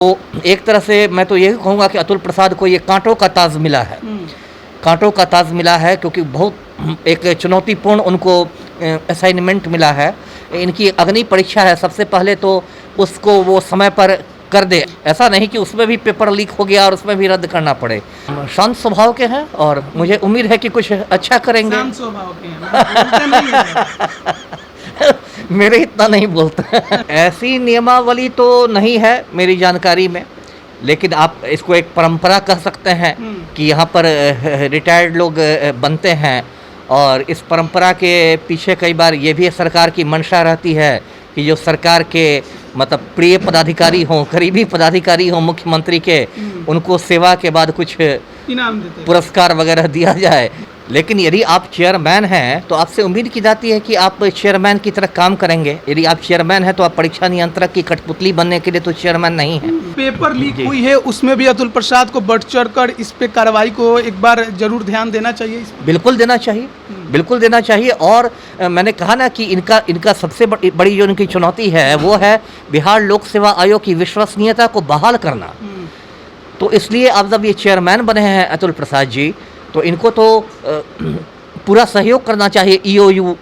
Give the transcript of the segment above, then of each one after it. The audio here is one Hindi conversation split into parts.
तो एक तरह से मैं तो यही कहूँगा कि अतुल प्रसाद को ये कांटों का ताज मिला है। कांटों का ताज मिला है क्योंकि बहुत एक चुनौतीपूर्ण उनको असाइनमेंट मिला है। इनकी अग्नि परीक्षा है। सबसे पहले तो उसको वो समय पर कर दे, ऐसा नहीं कि उसमें भी पेपर लीक हो गया और उसमें भी रद्द करना पड़े। शांत स्वभाव के हैं और मुझे उम्मीद है कि कुछ अच्छा करेंगे। शांत स्वभाव के हैं, बोलते नहीं हैं। मेरे इतना नहीं बोलते। ऐसी नियमावली तो नहीं है मेरी जानकारी में, लेकिन आप इसको एक परंपरा कह सकते हैं कि यहाँ पर रिटायर्ड लोग बनते हैं और इस परंपरा के पीछे कई बार ये भी सरकार की मंशा रहती है कि जो सरकार के मतलब प्रिय पदाधिकारी हों, करीबी पदाधिकारी हों मुख्यमंत्री के, उनको सेवा के बाद कुछ इनाम देते हैं। पुरस्कार वगैरह दिया जाए। लेकिन यदि आप चेयरमैन हैं तो आपसे उम्मीद की जाती है कि आप चेयरमैन की तरह काम करेंगे। यदि आप चेयरमैन हैं तो आप परीक्षा नियंत्रक की कठपुतली बनने के लिए तो चेयरमैन नहीं है। पेपर लीक हुई है, उसमें भी अतुल प्रसाद को बढ़ चढ़कर इस पे कार्रवाई को एक बार जरूर ध्यान देना चाहिए। बिल्कुल देना चाहिए, बिल्कुल देना चाहिए। और मैंने कहा ना कि इनका सबसे बड़ी जो इनकी चुनौती है वो है बिहार लोक सेवा आयोग की विश्वसनीयता को बहाल करना। तो इसलिए अब जब ये चेयरमैन बने हैं अतुल प्रसाद जी, तो इनको तो पूरा सहयोग करना चाहिए ईओयू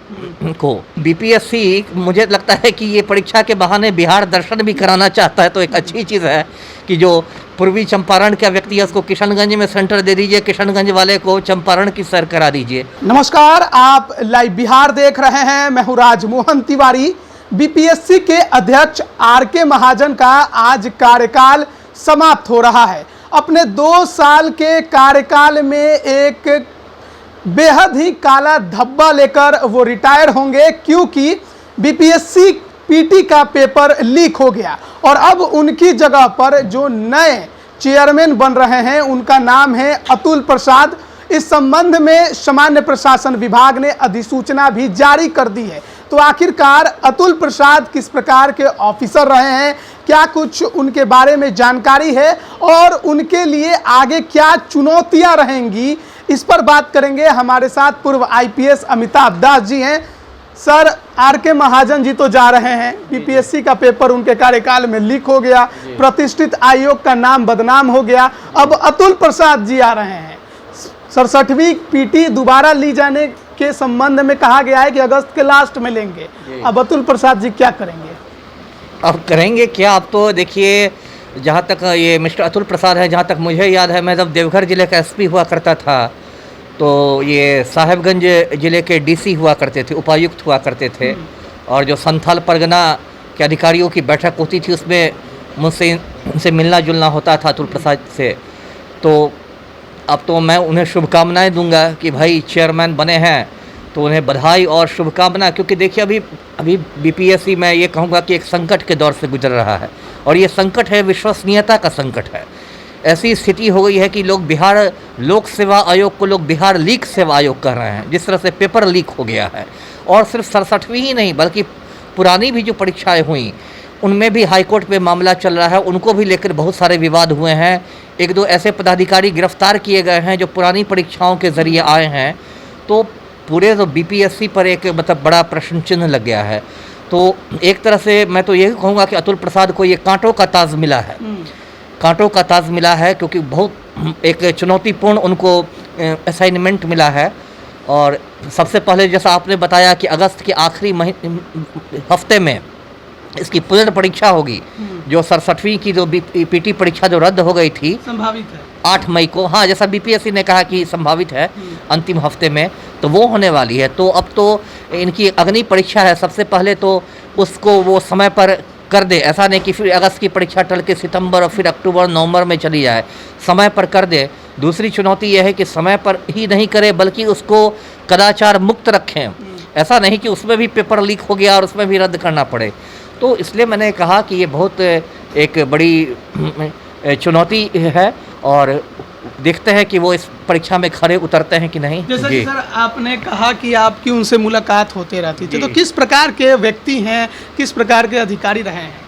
को। बीपीएससी मुझे लगता है कि ये परीक्षा के बहाने बिहार दर्शन भी कराना चाहता है, तो एक अच्छी चीज़ है कि जो पूर्वी चंपारण का व्यक्ति है उसको किशनगंज में सेंटर दे दीजिए, किशनगंज वाले को चंपारण की सैर करा दीजिए। नमस्कार, आप लाइव बिहार देख रहे हैं। मैं हूं राजमोहन तिवारी। बीपीएससी के अध्यक्ष आर.के. महाजन का आज कार्यकाल समाप्त हो रहा है। अपने 2 साल के कार्यकाल में एक बेहद ही काला धब्बा लेकर वो रिटायर होंगे, क्योंकि बीपीएससी पीटी का पेपर लीक हो गया और अब उनकी जगह पर जो नए चेयरमैन बन रहे हैं उनका नाम है अतुल प्रसाद। इस संबंध में सामान्य प्रशासन विभाग ने अधिसूचना भी जारी कर दी है। तो आखिरकार अतुल प्रसाद किस प्रकार के ऑफिसर रहे हैं, क्या कुछ उनके बारे में जानकारी है और उनके लिए आगे क्या चुनौतियां रहेंगी, इस पर बात करेंगे। हमारे साथ पूर्व आईपीएस अमिताभ दास जी हैं। Sir, R K. महाजन जी तो जा रहे हैं, बीपीएससी का पेपर उनके कार्यकाल में लीक हो गया, प्रतिष्ठित आयोग का नाम बदनाम हो गया, अब अतुल प्रसाद जी आ रहे हैं। 67वीं पीटी दोबारा ली जाने के संबंध में कहा गया है कि अगस्त के लास्ट में लेंगे। अब अतुल प्रसाद जी क्या करेंगे? अब करेंगे क्या? अब तो देखिए, जहाँ तक ये मिस्टर अतुल प्रसाद है, जहाँ तक मुझे याद है, मैं जब देवघर ज़िले का एसपी हुआ करता था तो ये साहेबगंज ज़िले के डीसी हुआ करते थे, उपायुक्त हुआ करते थे, और जो संथाल परगना के अधिकारियों की बैठक होती थी उसमें मुझसे उनसे मिलना जुलना होता था अतुल प्रसाद से। तो अब तो मैं उन्हें शुभकामनाएं दूंगा कि भाई चेयरमैन बने हैं तो उन्हें बधाई और शुभकामना, क्योंकि देखिए अभी बीपीएससी मैं ये कहूँगा कि एक संकट के दौर से गुजर रहा है और ये संकट है विश्वसनीयता का संकट है। ऐसी स्थिति हो गई है कि लोग बिहार लोक सेवा आयोग को लोग बिहार लीक सेवा आयोग कह रहे हैं, जिस तरह से पेपर लीक हो गया है। और सिर्फ 67वीं ही नहीं बल्कि पुरानी भी जो परीक्षाएँ हुई उनमें भी हाईकोर्ट पे मामला चल रहा है, उनको भी लेकर बहुत सारे विवाद हुए हैं। 1-2 ऐसे पदाधिकारी गिरफ्तार किए गए हैं जो पुरानी परीक्षाओं के ज़रिए आए हैं। तो पूरे तो बीपीएससी पर एक मतलब बड़ा प्रश्न चिन्ह लग गया है। तो एक तरह से मैं तो यही कहूँगा कि अतुल प्रसाद को ये कांटों का ताज मिला है। कांटों का ताज मिला है क्योंकि बहुत एक चुनौतीपूर्ण उनको असाइनमेंट मिला है। और सबसे पहले जैसा आपने बताया कि अगस्त के आखिरी हफ्ते में इसकी पुनर्परीक्षा होगी। जो 67वीं की जो पीटी परीक्षा जो रद्द हो गई थी, संभावित है 8 मई को, हाँ, जैसा बीपीएससी ने कहा कि संभावित है अंतिम हफ्ते में, तो वो होने वाली है। तो अब तो इनकी अग्नि परीक्षा है। सबसे पहले तो उसको वो समय पर कर दे, ऐसा नहीं कि फिर अगस्त की परीक्षा टल के सितंबर और फिर अक्टूबर नवंबर में चली जाए, समय पर कर दे। दूसरी चुनौती यह है कि समय पर ही नहीं करे बल्कि उसको कदाचार मुक्त रखें, ऐसा नहीं कि उसमें भी पेपर लीक हो गया और उसमें भी रद्द करना पड़े। तो इसलिए मैंने कहा कि ये बहुत एक बड़ी चुनौती है और देखते हैं कि वो इस परीक्षा में खरे उतरते हैं कि नहीं। जैसा कि सर आपने कहा कि आपकी उनसे मुलाकात होते रहती थी, तो किस प्रकार के व्यक्ति हैं, किस प्रकार के अधिकारी रहे हैं?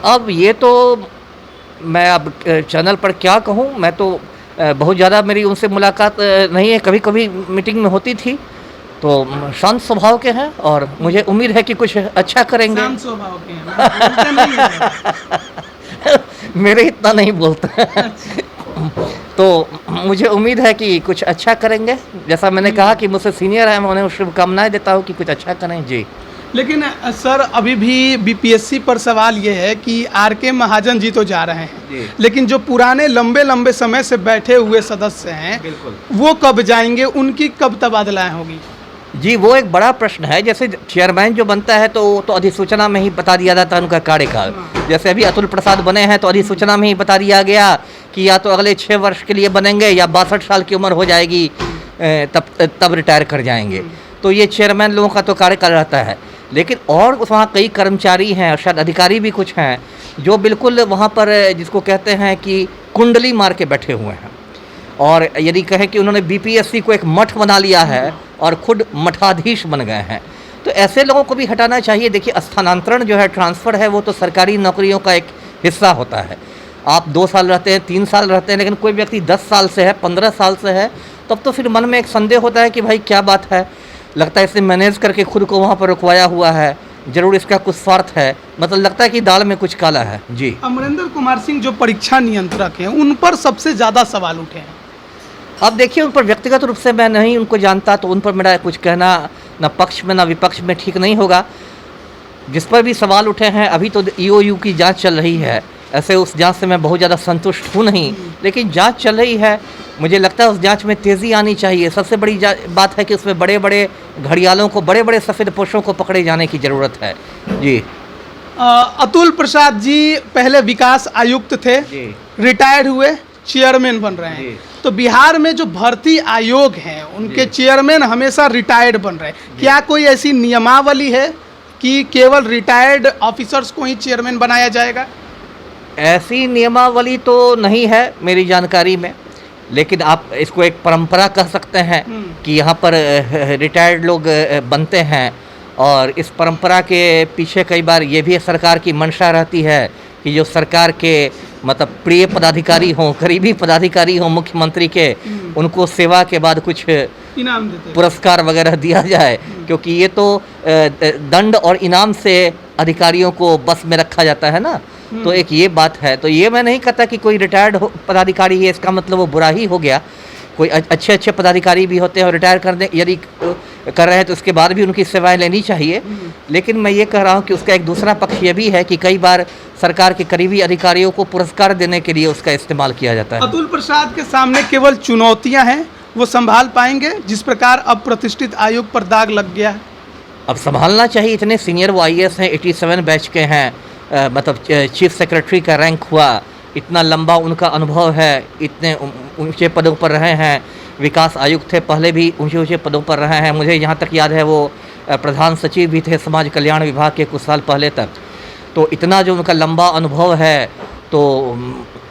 अब ये तो मैं अब चैनल पर क्या कहूँ, मैं तो बहुत ज़्यादा मेरी उनसे मुलाकात नहीं है, कभी कभी मीटिंग में होती थी। तो शांत स्वभाव के हैं और मुझे उम्मीद है कि कुछ अच्छा करेंगे। शांत स्वभाव के हैं, बोलते नहीं हैं। मेरे इतना नहीं बोलता तो मुझे उम्मीद है कि कुछ अच्छा करेंगे। जैसा मैंने कहा कि मुझसे सीनियर है, मैं उन्हें शुभकामनाएं देता हूँ कि कुछ अच्छा करें जी। लेकिन सर अभी भी बीपीएससी पर सवाल ये है कि आर.के. महाजन जी तो जा रहे जी। हैं, लेकिन जो पुराने लंबे लंबे समय से बैठे हुए सदस्य हैं बिल्कुल। वो कब जाएंगे, उनकी कब तबादलाएं होगी? जी, वो एक बड़ा प्रश्न है। जैसे चेयरमैन जो बनता है तो अधिसूचना में ही बता दिया जाता है उनका कार्यकाल। जैसे अभी अतुल प्रसाद बने हैं तो अधिसूचना में ही बता दिया गया कि या तो अगले 6 वर्ष के लिए बनेंगे या 62 साल की उम्र हो जाएगी तब रिटायर कर जाएंगे। तो ये चेयरमैन लोगों का तो कार्यकाल रहता है। लेकिन और वहाँ कई कर्मचारी हैं और शायद अधिकारी भी कुछ हैं जो बिल्कुल वहाँ पर जिसको कहते हैं कि कुंडली मार के बैठे हुए हैं, और यदि कहें कि उन्होंने बीपीएससी को एक मठ बना लिया है और खुद मठाधीश बन गए हैं, तो ऐसे लोगों को भी हटाना चाहिए। देखिए, स्थानांतरण जो है, ट्रांसफ़र है, वो तो सरकारी नौकरियों का एक हिस्सा होता है। आप 2 साल रहते हैं, 3 साल रहते हैं, लेकिन कोई व्यक्ति 10 साल से है, 15 साल से है, तब तो फिर मन में एक संदेह होता है कि भाई क्या बात है, लगता है इसने मैनेज करके खुद को वहाँ पर रुकवाया हुआ है, जरूर इसका कुछ स्वार्थ है, मतलब लगता है कि दाल में कुछ काला है जी। अमरिंदर कुमार सिंह जो परीक्षा नियंत्रक हैं, उन पर सबसे ज़्यादा सवाल उठे हैं। अब देखिए, उन पर व्यक्तिगत रूप से मैं नहीं उनको जानता, तो उन पर मेरा कुछ कहना न पक्ष में न विपक्ष में ठीक नहीं होगा। जिस पर भी सवाल उठे हैं, अभी तो ईओयू की जांच चल रही है, ऐसे उस जांच से मैं बहुत ज़्यादा संतुष्ट हूँ नहीं, लेकिन जांच चल रही है। मुझे लगता है उस जांच में तेज़ी आनी चाहिए। सबसे बड़ी बात है कि उसमें बड़े बड़े घड़ियालों को, बड़े बड़े सफ़ेद पोशों को पकड़े जाने की ज़रूरत है जी। अतुल प्रसाद जी पहले विकास आयुक्त थे, रिटायर्ड हुए, चेयरमैन बन रहे हैं। तो बिहार में जो भर्ती आयोग हैं, उनके चेयरमैन हमेशा रिटायर्ड बन रहे हैं। क्या कोई ऐसी नियमावली है कि केवल रिटायर्ड ऑफिसर्स को ही चेयरमैन बनाया जाएगा? ऐसी नियमावली तो नहीं है मेरी जानकारी में, लेकिन आप इसको एक परंपरा कह सकते हैं कि यहाँ पर रिटायर्ड लोग बनते हैं, और इस परंपरा के पीछे कई बार ये भी सरकार की मंशा रहती है कि जो सरकार के मतलब प्रिय पदाधिकारी हों, करीबी पदाधिकारी हों मुख्यमंत्री के, उनको सेवा के बाद कुछ इनाम देते, पुरस्कार वगैरह दिया जाए, क्योंकि ये तो दंड और इनाम से अधिकारियों को बस में रखा जाता है ना। तो एक ये बात है। तो ये मैं नहीं कहता कि कोई रिटायर्ड पदाधिकारी है इसका मतलब वो बुरा ही हो गया। कोई अच्छे अच्छे पदाधिकारी भी होते हैं और रिटायर यदि कर रहे हैं तो उसके बाद भी उनकी सेवाएं लेनी चाहिए। लेकिन मैं ये कह रहा हूँ कि उसका एक दूसरा पक्ष ये भी है कि कई बार सरकार के करीबी अधिकारियों को पुरस्कार देने के लिए उसका इस्तेमाल किया जाता है। अतुल प्रसाद के सामने केवल चुनौतियां हैं, वो संभाल पाएंगे जिस प्रकार अब प्रतिष्ठित आयोग पर दाग लग गया है? अब संभालना चाहिए। इतने सीनियर वो IAS हैं, 87 बैच के हैं, मतलब चीफ सेक्रेटरी का रैंक हुआ, इतना लंबा उनका अनुभव है, इतने ऊंचे पदों पर रहे हैं, विकास आयुक्त थे, पहले भी ऊंचे ऊंचे पदों पर रहे हैं। मुझे यहाँ तक याद है वो प्रधान सचिव भी थे समाज कल्याण विभाग के कुछ साल पहले तक। तो इतना जो उनका लंबा अनुभव है, तो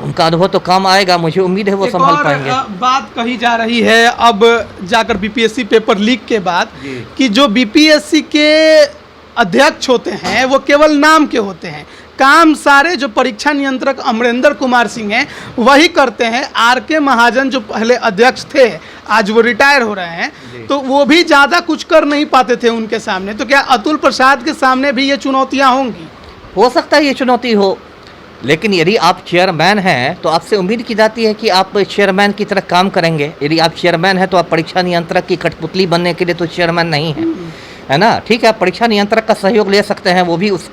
उनका अनुभव तो काम आएगा, मुझे उम्मीद है वो संभाल पाएंगे। बात कही जा रही है अब जाकर बीपीएससी पेपर लीक के बाद कि जो बीपीएससी के अध्यक्ष होते हैं वो केवल नाम के होते हैं, काम सारे जो परीक्षा नियंत्रक अमरिंदर कुमार सिंह हैं वही करते हैं। आर.के. महाजन जो पहले अध्यक्ष थे, आज वो रिटायर हो रहे हैं, तो वो भी ज़्यादा कुछ कर नहीं पाते थे उनके सामने। तो क्या अतुल प्रसाद के सामने भी ये चुनौतियाँ होंगी? हो सकता है ये चुनौती हो, लेकिन यदि आप चेयरमैन हैं तो आपसे उम्मीद की जाती है कि आप चेयरमैन की तरह काम करेंगे। यदि आप चेयरमैन हैं तो आप परीक्षा नियंत्रक की कठपुतली बनने के लिए तो चेयरमैन नहीं है ना। ठीक है, आप परीक्षा नियंत्रक का सहयोग ले सकते हैं, वो भी उस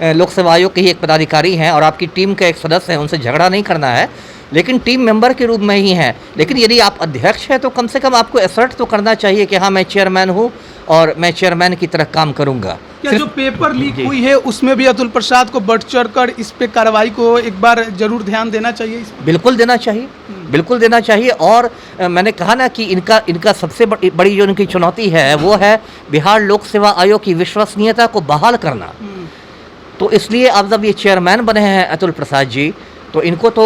लोक सेवा आयोग के ही एक पदाधिकारी हैं और आपकी टीम के एक सदस्य हैं, उनसे झगड़ा नहीं करना है, लेकिन टीम मेंबर के रूप में ही हैं। लेकिन यदि आप अध्यक्ष हैं तो कम से कम आपको असर्ट तो करना चाहिए कि हाँ, मैं चेयरमैन हूँ और मैं चेयरमैन की तरह काम करूँगा। क्या जो पेपर लीक हुई है उसमें भी अतुल प्रसाद को बढ़ चढ़ कर इस पे कार्रवाई को एक बार जरूर ध्यान देना चाहिए? बिल्कुल देना चाहिए, बिल्कुल देना चाहिए। और मैंने कहा ना कि इनका सबसे बड़ी जो इनकी चुनौती है वो है बिहार लोक सेवा आयोग की विश्वसनीयता को बहाल करना। तो इसलिए अब जब ये चेयरमैन बने हैं अतुल प्रसाद जी, तो इनको तो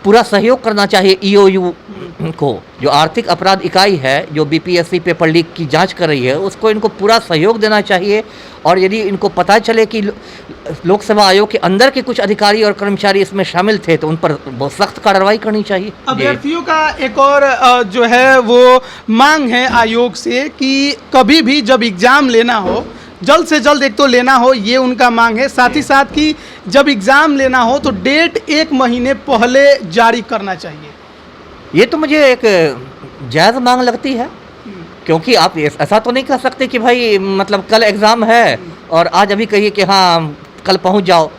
पूरा सहयोग करना चाहिए ईओयू को, जो आर्थिक अपराध इकाई है जो बीपीएससी पेपर लीक की जांच कर रही है, उसको इनको पूरा सहयोग देना चाहिए। और यदि इनको पता चले कि लोक सेवा आयोग के अंदर के कुछ अधिकारी और कर्मचारी इसमें शामिल थे तो उन पर बहुत सख्त कार्रवाई करनी चाहिए। अभ्यर्थियों का एक और जो है वो मांग है आयोग से कि कभी भी जब एग्जाम लेना हो जल्द से जल्द एक तो लेना हो, ये उनका मांग है। साथ ही साथ कि जब एग्ज़ाम लेना हो तो डेट 1 महीने पहले जारी करना चाहिए। ये तो मुझे एक जायज़ मांग लगती है, क्योंकि आप ऐसा तो नहीं कह सकते कि भाई मतलब कल एग्ज़ाम है और आज अभी कहिए कि हाँ कल पहुंच जाओ।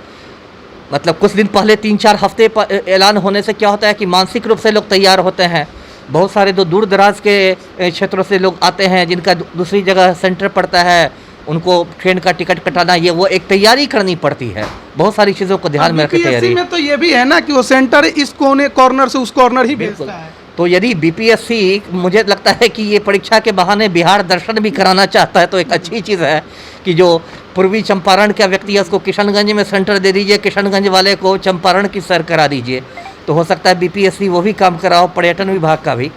मतलब कुछ दिन पहले 3-4 हफ्ते ऐलान होने से क्या होता है कि मानसिक रूप से लोग तैयार होते हैं। बहुत सारे तो दूर दराज के क्षेत्रों से लोग आते हैं जिनका दूसरी जगह सेंटर पड़ता है, उनको ट्रेन का टिकट कटाना, ये वो एक तैयारी करनी पड़ती है। बहुत सारी चीज़ों को ध्यान में रख के तैयारी में तो ये भी है ना कि वो सेंटर इस कोने कॉर्नर से उस कॉर्नर ही भेजता है। तो यदि बीपीएससी मुझे लगता है कि ये परीक्षा के बहाने बिहार दर्शन भी कराना चाहता है तो एक अच्छी चीज़ है कि जो पूर्वी चंपारण का व्यक्ति है उसको किशनगंज में सेंटर दे दीजिए, किशनगंज वाले को चंपारण की सैर करा दीजिए। तो हो सकता है बीपीएससी वो भी काम कराओ, पर्यटन विभाग का भी,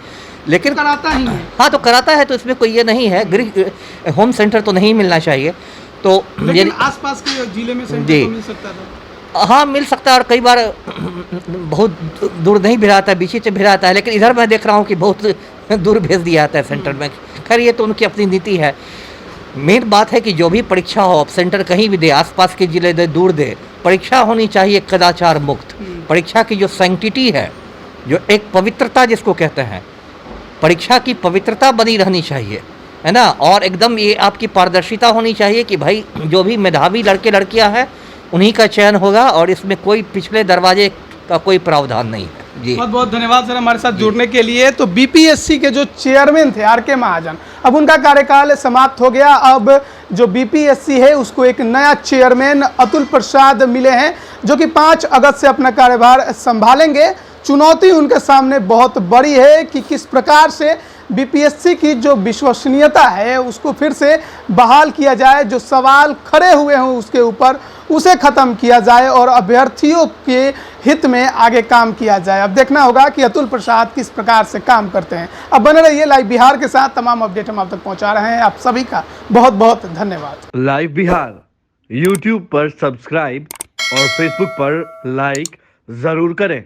लेकिन कराता ही है। हाँ तो कराता है, तो इसमें कोई ये नहीं है, गृह होम सेंटर तो नहीं मिलना चाहिए। तो लेकिन आसपास के जिले में सेंटर तो मिल सकता था। हाँ मिल सकता है, और कई बार बहुत दूर नहीं भिड़ाता है, बीच से भिड़ाता है, लेकिन इधर मैं देख रहा हूँ कि बहुत दूर भेज दिया जाता है सेंटर में। खैर ये तो उनकी अपनी नीति है। मेन बात है कि जो भी परीक्षा हो, आप सेंटर कहीं भी दे, आसपास के जिले दे, दूर दे, परीक्षा होनी चाहिए कदाचार मुक्त। परीक्षा की जो सैंक्टिटी है, जो एक पवित्रता जिसको कहते हैं, परीक्षा की पवित्रता बनी रहनी चाहिए, है ना। और एकदम ये आपकी पारदर्शिता होनी चाहिए कि भाई जो भी मेधावी लड़के लड़कियां हैं उन्हीं का चयन होगा, और इसमें कोई पिछले दरवाजे का कोई प्रावधान नहीं है। जी बहुत बहुत धन्यवाद सर हमारे साथ जुड़ने के लिए। तो बीपीएससी के जो चेयरमैन थे आर.के. महाजन, अब उनका कार्यकाल समाप्त हो गया। अब जो बीपीएससी है उसको एक नया चेयरमैन अतुल प्रसाद मिले हैं, जो कि 5 अगस्त से अपना कार्यभार संभालेंगे। चुनौती उनके सामने बहुत बड़ी है कि किस प्रकार से बीपीएससी की जो विश्वसनीयता है उसको फिर से बहाल किया जाए, जो सवाल खड़े हुए हैं उसके ऊपर उसे ख़त्म किया जाए और अभ्यर्थियों के हित में आगे काम किया जाए। अब देखना होगा कि अतुल प्रसाद किस प्रकार से काम करते हैं। अब बने रहिए लाइव बिहार के साथ, तमाम अपडेट हम आप तक पहुंचा रहे हैं। आप सभी का बहुत बहुत धन्यवाद। लाइव बिहार यूट्यूब पर सब्सक्राइब और फेसबुक पर लाइक जरूर करें।